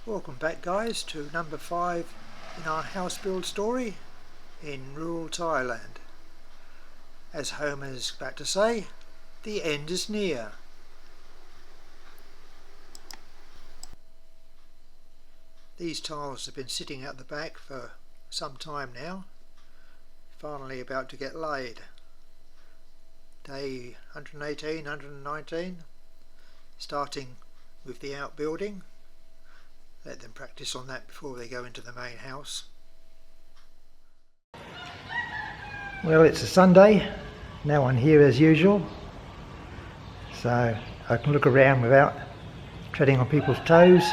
Welcome back guys to number 5 in our house build story in rural Thailand. As Homer's about to say, the end is near. These tiles have been sitting out the back for some time now, finally about to get laid. Day 118, 119, starting with the outbuilding. Let them practice on that before they go into the main house. Well, it's a Sunday, no one here as usual, so I can look around without treading on people's toes,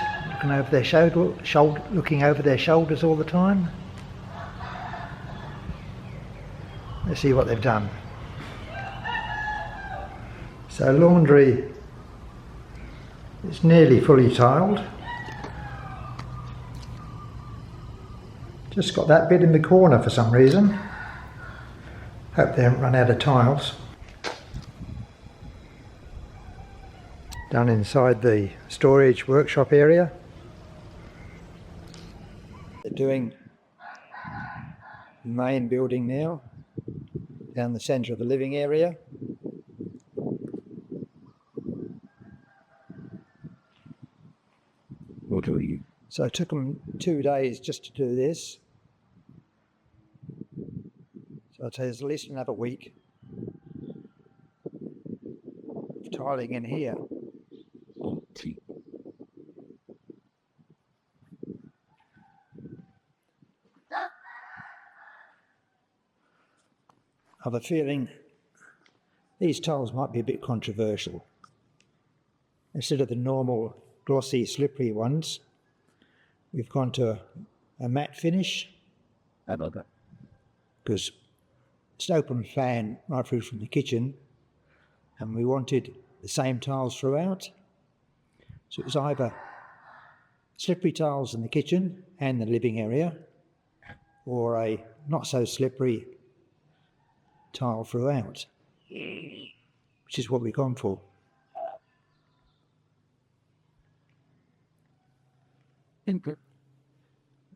looking over their shoulders all the time. Let's see what they've done. So laundry is nearly fully tiled. Just got that bit in the corner for some reason. Hope they haven't run out of tiles. Down inside the storage workshop area. They're doing the main building now, down the centre of the living area. So it took them 2 days just to do this. So I'd say there's at least another week of tiling in here. I have a feeling these tiles might be a bit controversial. Instead of the normal glossy, slippery ones, we've gone to a matte finish. How about that? Because it's an open plan right through from the kitchen, and we wanted the same tiles throughout. So it was either slippery tiles in the kitchen and the living area, or a not so slippery tile throughout, which is what we've gone for.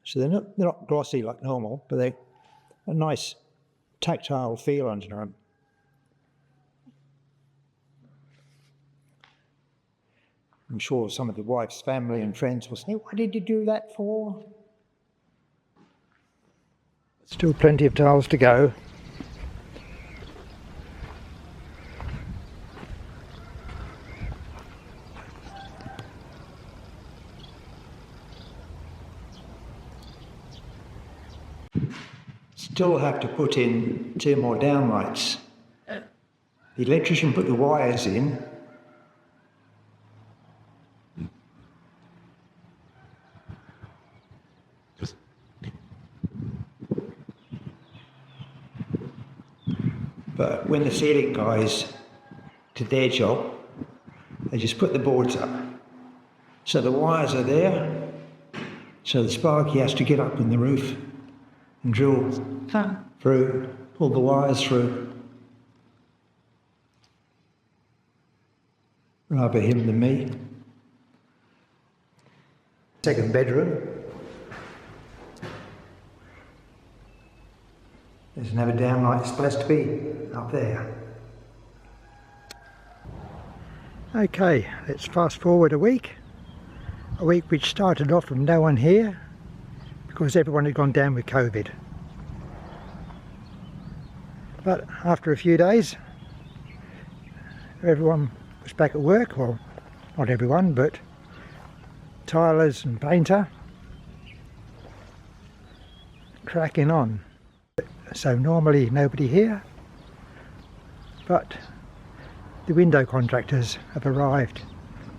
So they're not glossy like normal, but they're a nice tactile feel under them. I'm sure some of the wife's family and friends will say, "What did you do that for?" Still plenty of tiles to go. Still have to put in 2 more downlights. The electrician put the wires in. But when the ceiling guys did their job, they just put the boards up. So the wires are there, so the sparky has to get up in the roof and drill through, pull the wires through. Rather him than me. Second bedroom. There's another downlight supposed to be up there. Okay, let's fast forward a week. A week which started off with no one here because everyone had gone down with COVID. But after a few days, everyone was back at work. Well, not everyone, but tilers and painter cracking on. So normally nobody here, but the window contractors have arrived,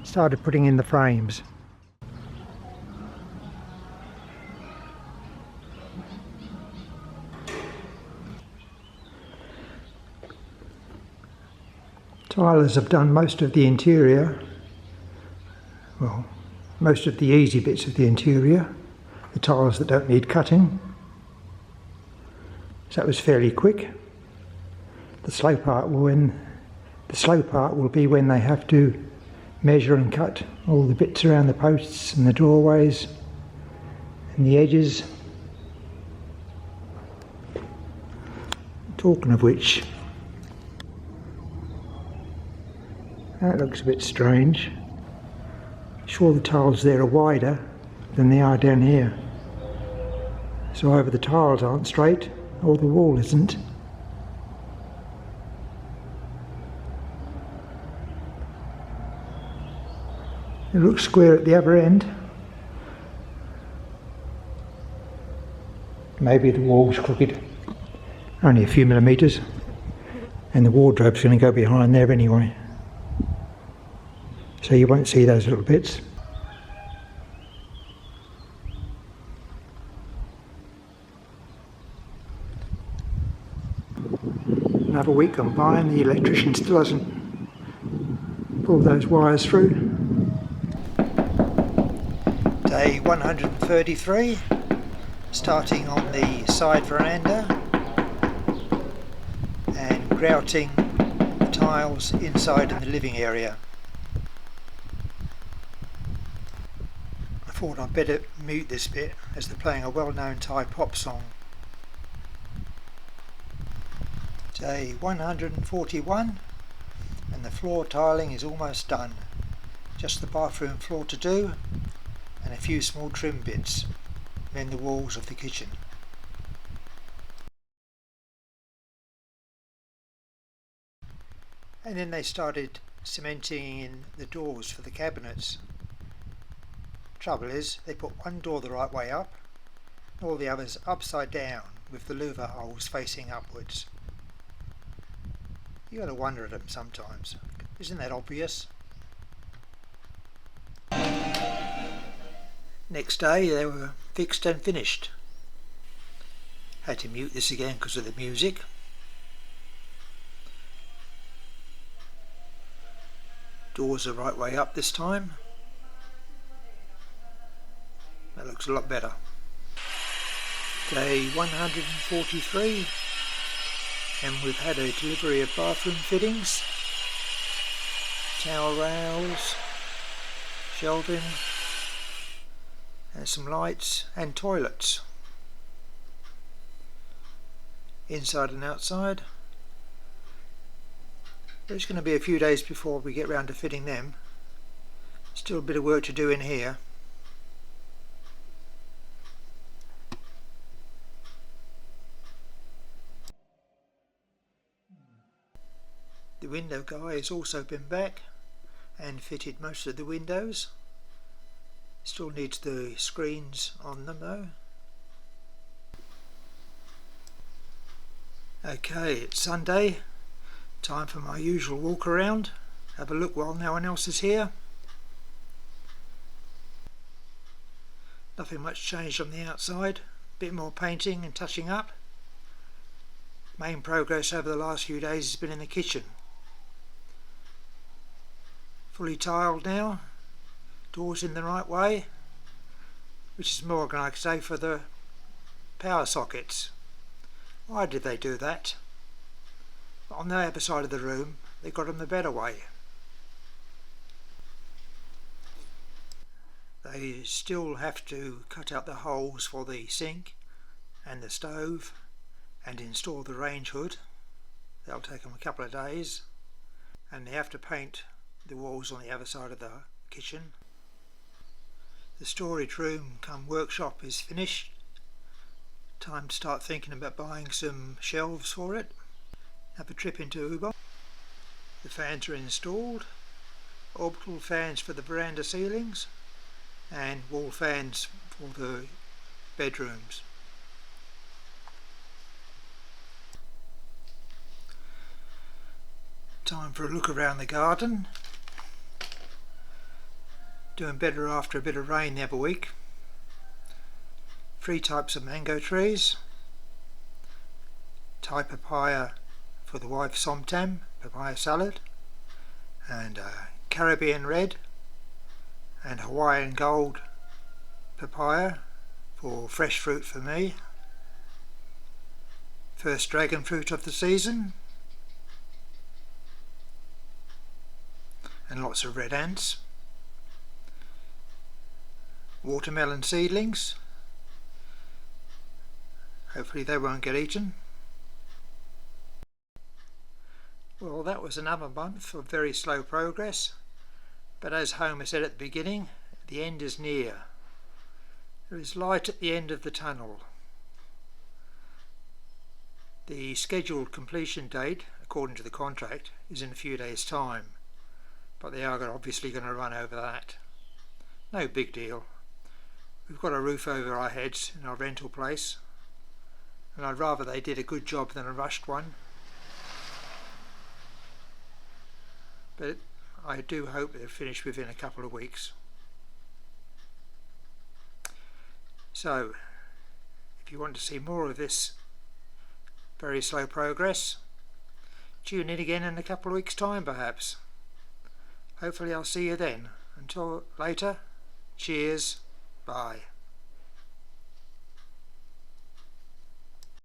started putting in the frames. Tilers have done most of the interior, well, most of the easy bits of the interior, the tiles that don't need cutting. So that was fairly quick. The slow part will be when they have to measure and cut all the bits around the posts and the doorways and the edges. Talking of which, that looks a bit strange. Sure, the tiles there are wider than they are down here. So either the tiles aren't straight or the wall isn't. It looks square at the other end. Maybe the wall's crooked. Only a few millimetres. And the wardrobe's going to go behind there anyway. So you won't see those little bits. Another week gone by and the electrician still hasn't pulled those wires through. Day 133, starting on the side veranda and grouting the tiles inside in the living area. I thought I'd better mute this bit as they're playing a well-known Thai pop song. Day 141 and the floor tiling is almost done. Just the bathroom floor to do and a few small trim bits, then the walls of the kitchen. And then they started cementing in the doors for the cabinets. Trouble is, they put one door the right way up, and all the others upside down with the louver holes facing upwards. You gotta wonder at them sometimes. Isn't that obvious? Next day they were fixed and finished. Had to mute this again because of the music. Doors are right way up this time. That looks a lot better. Day 143 and we've had a delivery of bathroom fittings, towel rails, shelving and some lights and toilets inside and outside. There's going to be a few days before we get round to fitting them. Still a bit of work to do in here. The window guy has also been back and fitted most of the windows. Still needs the screens on them though. Okay, it's Sunday. Time for my usual walk around. Have a look while no one else is here. Nothing much changed on the outside. Bit more painting and touching up. Main progress over the last few days has been in the kitchen. Fully tiled now. Doors in the right way. Which is more, can I say, for the power sockets. Why did they do that? On the other side of the room they got them the better way. They still have to cut out the holes for the sink and the stove and install the range hood. That'll take them a couple of days, and they have to paint the walls on the other side of the kitchen. The storage room come workshop is finished. Time to start thinking about buying some shelves for it. Have a trip into Ubon. The fans are installed. Orbital fans for the veranda ceilings and wall fans for the bedrooms. Time for a look around the garden. Doing better after a bit of rain the other week. 3 types of mango trees. Thai papaya for the wife somtam, papaya salad, and Caribbean red and Hawaiian gold papaya for fresh fruit for me. First dragon fruit of the season. and lots of red ants. Watermelon seedlings. Hopefully they won't get eaten. Well, that was another month of very slow progress, but as Homer said at the beginning, the end is near. There is light at the end of the tunnel. The scheduled completion date, according to the contract, is in a few days' time, but they are obviously going to run over that. No big deal. We've got a roof over our heads in our rental place, and I'd rather they did a good job than a rushed one. But I do hope they're finished within a couple of weeks. So, if you want to see more of this very slow progress, tune in again in a couple of weeks' time perhaps. Hopefully I'll see you then. Until later, cheers, bye.